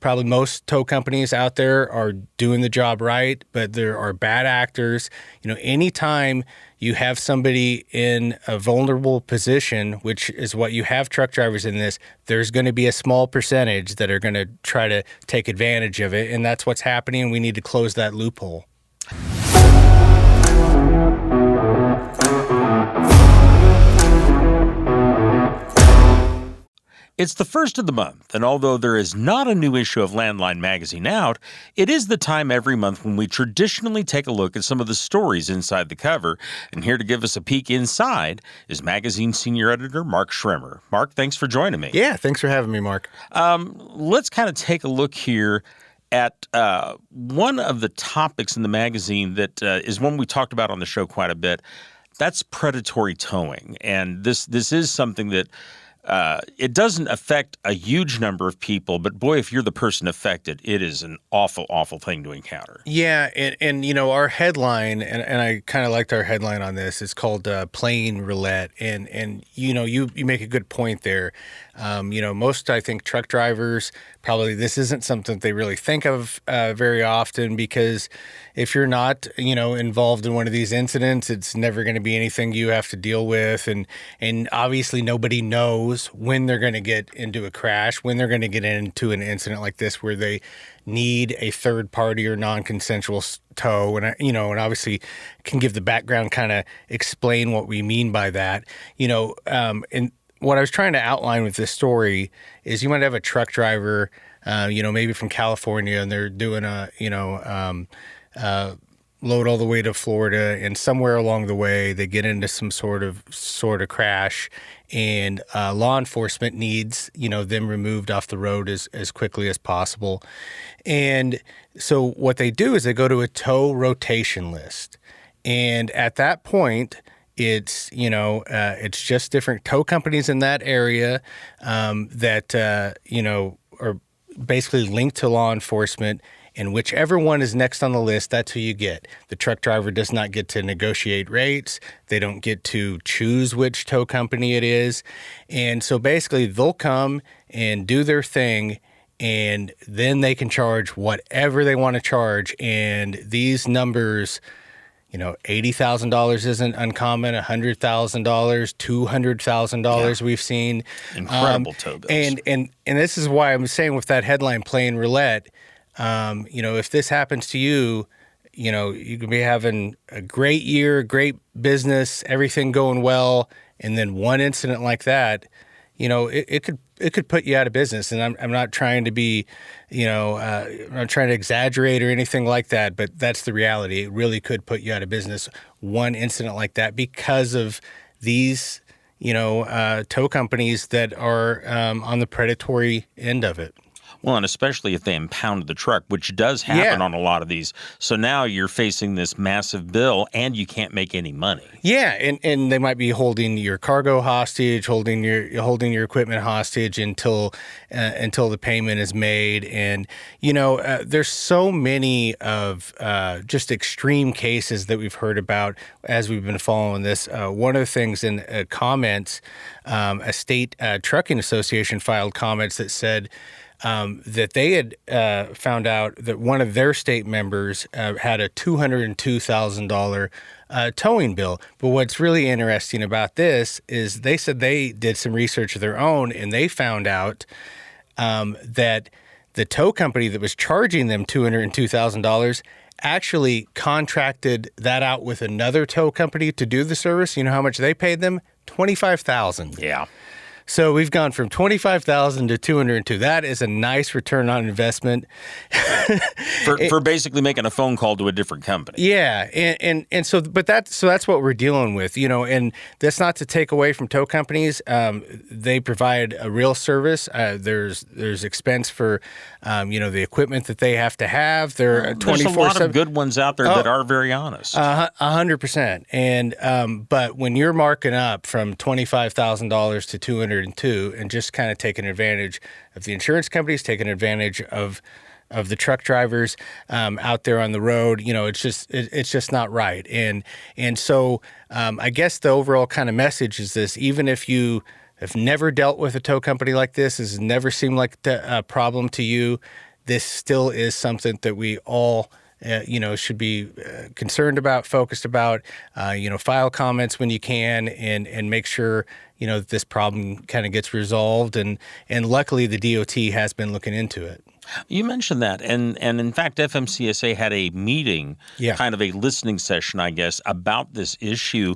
probably most tow companies out there are doing the job right, but there are bad actors. Anytime you have somebody in a vulnerable position, which is what you have truck drivers in this, there's going to be a small percentage that are going to try to take advantage of it. And that's what's happening. We need to close that loophole. It's the first of the month, and although there is not a new issue of Landline magazine out, it is the time every month when we traditionally take a look at some of the stories inside the cover. And here to give us a peek inside is magazine senior editor Mark Schremmer. Mark, thanks for joining me. Yeah, thanks for having me, Mark. Let's kind of take a look here at one of the topics in the magazine that is one we talked about on the show quite a bit. That's predatory towing, and this is something that it doesn't affect a huge number of people, but boy, if you're the person affected, it is an awful, awful thing to encounter. Yeah, and our headline, and I kind of liked our headline on this, it's called Playing Roulette, and you make a good point there. Most, I think, truck drivers, probably this isn't something they really think of very often, because if you're not, involved in one of these incidents, it's never going to be anything you have to deal with. And obviously nobody knows when they're going to get into a crash, when they're going to get into an incident like this where they need a third party or non-consensual tow. And, and obviously can give the background, kind of explain what we mean by that, and what I was trying to outline with this story is you might have a truck driver, maybe from California, and they're doing load all the way to Florida, and somewhere along the way they get into some sort of crash, and law enforcement needs them removed off the road as quickly as possible. And so what they do is they go to a tow rotation list, and at that point, it's it's just different tow companies in that area that are basically linked to law enforcement, and whichever one is next on the list, that's who you get. The truck driver does not get to negotiate rates. They don't get to choose which tow company it is, and so basically they'll come and do their thing, and then they can charge whatever they want to charge. And these numbers, $80,000 isn't uncommon, $100,000, $200,000 we've seen. Incredible tow bills. And this is why I'm saying with that headline, Playing Roulette, if this happens to you, you could be having a great year, great business, everything going well, and then one incident like that, it could put you out of business. And I'm not trying to be, I'm not trying to exaggerate or anything like that, but that's the reality. It really could put you out of business, one incident like that, because of these, tow companies that are on the predatory end of it. Well, and especially if they impounded the truck, which does happen on a lot of these. So now you're facing this massive bill, and you can't make any money. Yeah, and they might be holding your cargo hostage, holding your equipment hostage until the payment is made. And there's so many of just extreme cases that we've heard about as we've been following this. One of the things in comments, a state trucking association filed comments that said that they had found out that one of their state members had a $202,000 towing bill. But what's really interesting about this is they said they did some research of their own, and they found out that the tow company that was charging them $202,000 actually contracted that out with another tow company to do the service. You know how much they paid them? $25,000. Yeah. So we've gone from $25,000 to $202,000. That is a nice return on investment for basically making a phone call to a different company. Yeah, and so that's what we're dealing with, and that's not to take away from tow companies. They provide a real service. There's expense for the equipment that they have to have. They're 24/7. There's a lot of good ones out there that are very honest. 100%. And but when you're marking up from $25,000 to $202,000 and just kind of taking advantage of the insurance companies, taking advantage of the truck drivers out there on the road, it's just not right. And so I guess the overall kind of message is this: even if you have never dealt with a tow company like this, has never seemed like a problem to you, this still is something that we all should be concerned about, focused about, file comments when you can, and make sure, that this problem kind of gets resolved. And luckily the DOT has been looking into it. You mentioned that, and in fact, FMCSA had a meeting, kind of a listening session, I guess, about this issue.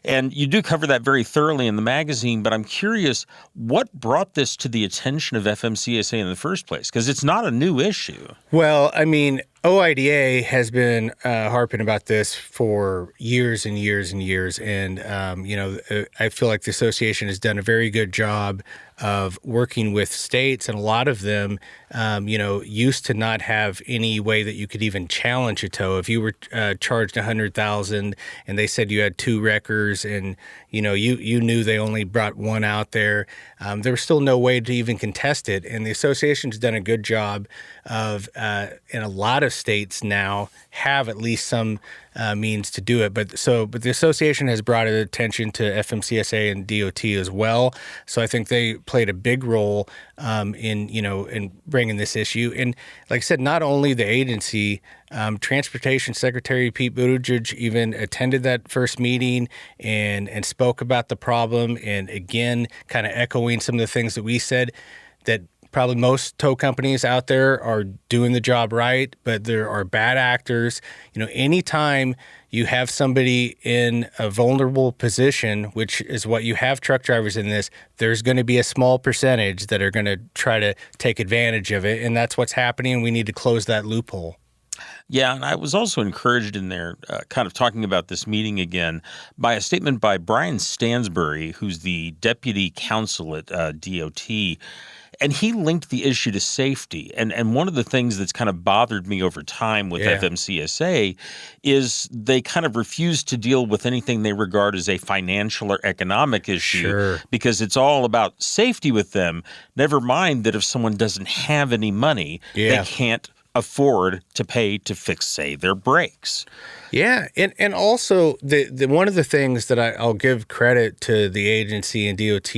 And you do cover that very thoroughly in the magazine, but I'm curious, what brought this to the attention of FMCSA in the first place? Because it's not a new issue. Well, I mean, OIDA has been harping about this for years and years and years. And, I feel like the association has done a very good job of working with states, and a lot of them, used to not have any way that you could even challenge a tow. If you were charged $100,000 and they said you had 2 wreckers, and you knew they only brought 1 out there, there was still no way to even contest it. And the association's done a good job of, in a lot of states now, have at least some means to do it. But the association has brought it attention to FMCSA and DOT as well. So I think they played a big role in bringing this issue. And like I said, not only the agency, Transportation Secretary Pete Buttigieg even attended that first meeting and spoke about the problem. And again, kind of echoing some of the things that we said, that probably most tow companies out there are doing the job right, but there are bad actors. Anytime you have somebody in a vulnerable position, which is what you have truck drivers in this, there's going to be a small percentage that are going to try to take advantage of it. And that's what's happening. We need to close that loophole. Yeah, and I was also encouraged in there, kind of talking about this meeting again, by a statement by Brian Stansbury, who's the deputy counsel at DOT. And he linked the issue to safety. And one of the things that's kind of bothered me over time with FMCSA is they kind of refuse to deal with anything they regard as a financial or economic issue, because it's all about safety with them. Never mind that if someone doesn't have any money, they can't afford to pay to fix, say, their brakes. Yeah, and also the one of the things that I'll give credit to the agency and DOT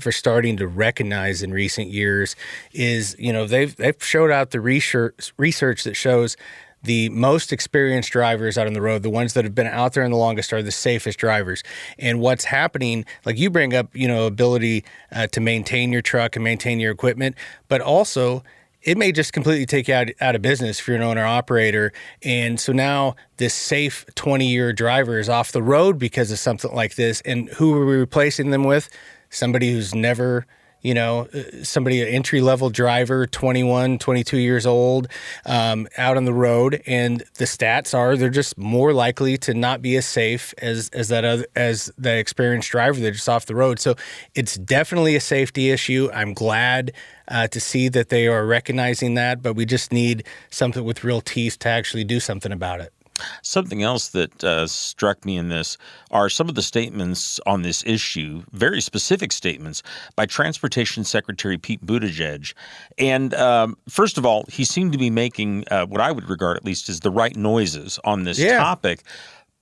for starting to recognize in recent years is, they've showed out the research that shows the most experienced drivers out on the road, the ones that have been out there in the longest, are the safest drivers. And what's happening, like you bring up, ability to maintain your truck and maintain your equipment, but also it may just completely take you out of business if you're an owner-operator. And so now this safe 20-year driver is off the road because of something like this. And who are we replacing them with? Somebody who's never, an entry-level driver, 21, 22 years old, out on the road. And the stats are they're just more likely to not be as safe as the experienced driver that's just off the road. So it's definitely a safety issue. I'm glad to see that they are recognizing that, but we just need something with real teeth to actually do something about it. Something else that struck me in this are some of the statements on this issue, very specific statements by Transportation Secretary Pete Buttigieg. And first of all, he seemed to be making what I would regard at least as the right noises on this topic.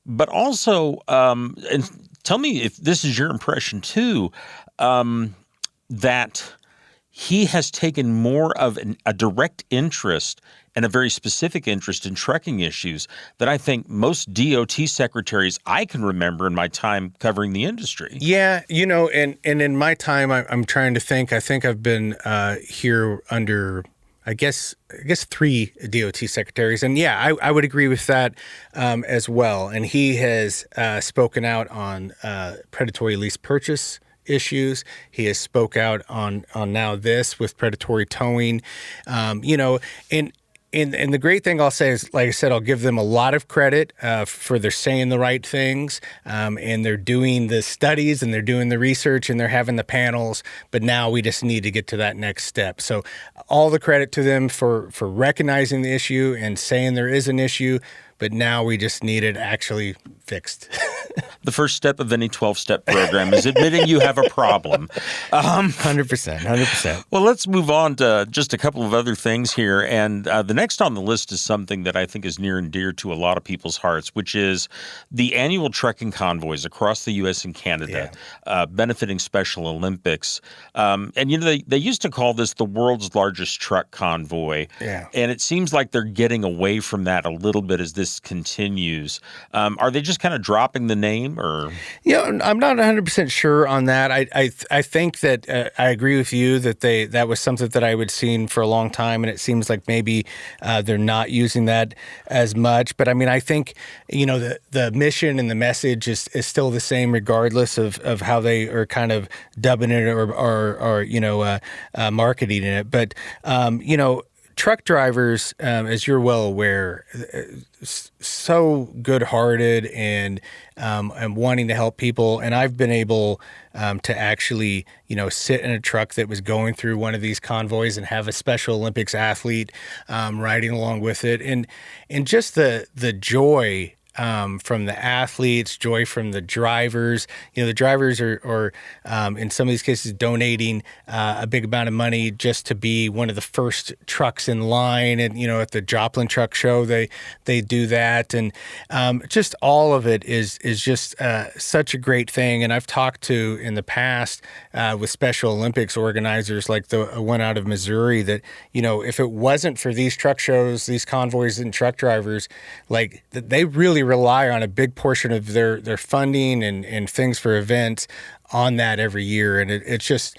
But also, and tell me if this is your impression too, that he has taken more of a direct interest and a very specific interest in trucking issues that I think most DOT secretaries I can remember in my time covering the industry. Yeah, and in my time, I'm trying to think. I think I've been here under, I guess 3 DOT secretaries. And yeah, I would agree with that as well. And he has spoken out on predatory lease purchase issues. He has spoke out on now this with predatory towing, and the great thing I'll say is, like I said, I'll give them a lot of credit for they're saying the right things, and they're doing the studies and they're doing the research and they're having the panels. But now we just need to get to that next step. So all the credit to them for recognizing the issue and saying there is an issue. But now we just need it actually fixed. The first step of any 12-step program is admitting you have a problem. 100%. Well, let's move on to just a couple of other things here. And the next on the list is something that I think is near and dear to a lot of people's hearts, which is the annual trucking convoys across the U.S. and Canada, benefiting Special Olympics. And, they used to call this the world's largest truck convoy. Yeah. And it seems like they're getting away from that a little bit as this continues. Are they just kind of dropping the name? Or I'm not 100% sure on that. I think that I agree with you that that was something that I would seen for a long time, and it seems like maybe they're not using that as much. But I mean, I think the mission and the message is still the same regardless of how they are kind of dubbing it or marketing it. But truck drivers, as you're well aware, so good-hearted and wanting to help people. And I've been able to actually, sit in a truck that was going through one of these convoys and have a Special Olympics athlete riding along with it, and just the joy. From the athletes, joy from the drivers. The drivers are in some of these cases donating a big amount of money just to be one of the first trucks in line. And at the Joplin Truck Show, they do that, and just all of it is just such a great thing. And I've talked to in the past with Special Olympics organizers like the one out of Missouri that if it wasn't for these truck shows, these convoys and truck drivers, like they really rely on a big portion of their funding and things for events on that every year. And it's just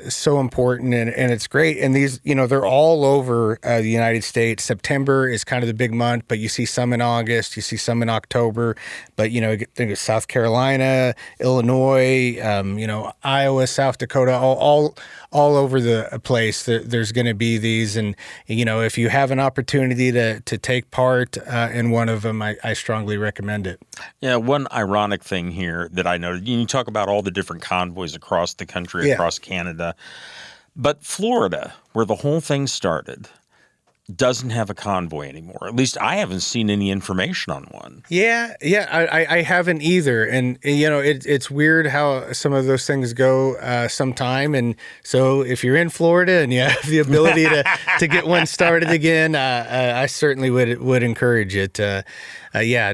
so important and it's great. And these, they're all over the United States. September is kind of the big month, but you see some in August, you see some in October, but, think of South Carolina, Illinois, Iowa, South Dakota, all over the place. There's going to be these. And, if you have an opportunity to take part in one of them, I strongly recommend it. Yeah. One ironic thing here that I noted, you talk about all the different convoys across the country, across Canada, but Florida, where the whole thing started, doesn't have a convoy anymore. At least I haven't seen any information on one. Yeah, I haven't either. And, it's weird how some of those things go sometime. And so if you're in Florida and you have the ability to get one started again, I certainly would encourage it. But yeah,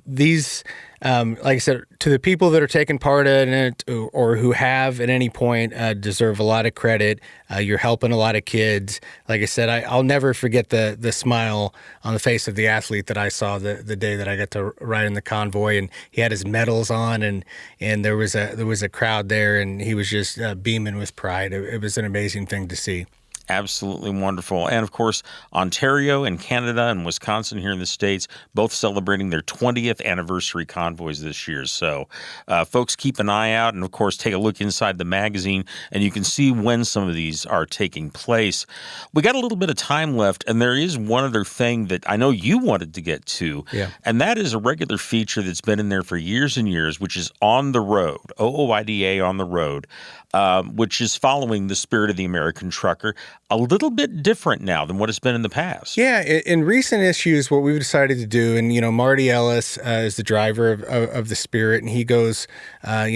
these, like I said, to the people that are taking part in it or who have at any point deserve a lot of credit. You're helping a lot of kids. Like I said, I'll never forget the smile on the face of the athlete that I saw the day that I got to ride in the convoy, and he had his medals on, and there was a crowd there, and he was just beaming with pride. It was an amazing thing to see. Absolutely wonderful. And of course, Ontario and Canada and Wisconsin here in the States, both celebrating their 20th anniversary convoys this year. So folks, keep an eye out and, of course, take a look inside the magazine and you can see when some of these are taking place. We got a little bit of time left, and there is one other thing that I know you wanted to get to, and that is a regular feature that's been in there for years and years, which is On the Road, OOIDA On the Road, which is following the spirit of the American trucker, a little bit different now than what it's been in the past. Yeah, in recent issues, what we've decided to do, and Marty Ellis is the driver of the Spirit, and he goes,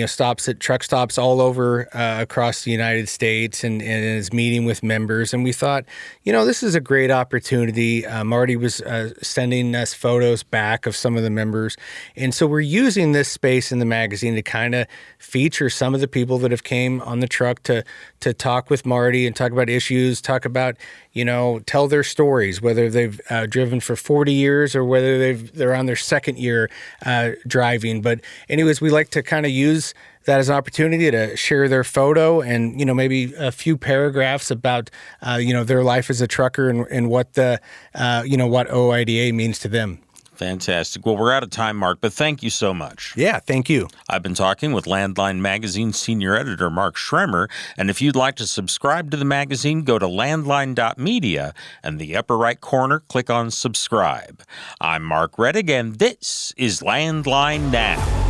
stops at truck stops all over across the United States, and is meeting with members. And we thought, this is a great opportunity. Marty was sending us photos back of some of the members, and so we're using this space in the magazine to kind of feature some of the people that have came on the truck to talk with Marty and talk about issues, talk about, tell their stories, whether they've driven for 40 years or whether they're on their second year driving. But anyways, we like to kind of use that as an opportunity to share their photo and, maybe a few paragraphs about, their life as a trucker and what what OIDA means to them. Fantastic. Well, we're out of time, Mark, but thank you so much. Yeah, thank you. I've been talking with Landline Magazine Senior Editor Mark Schremmer, and if you'd like to subscribe to the magazine, go to landline.media, and the upper right corner, click on subscribe. I'm Mark Reddick, and this is Landline Now.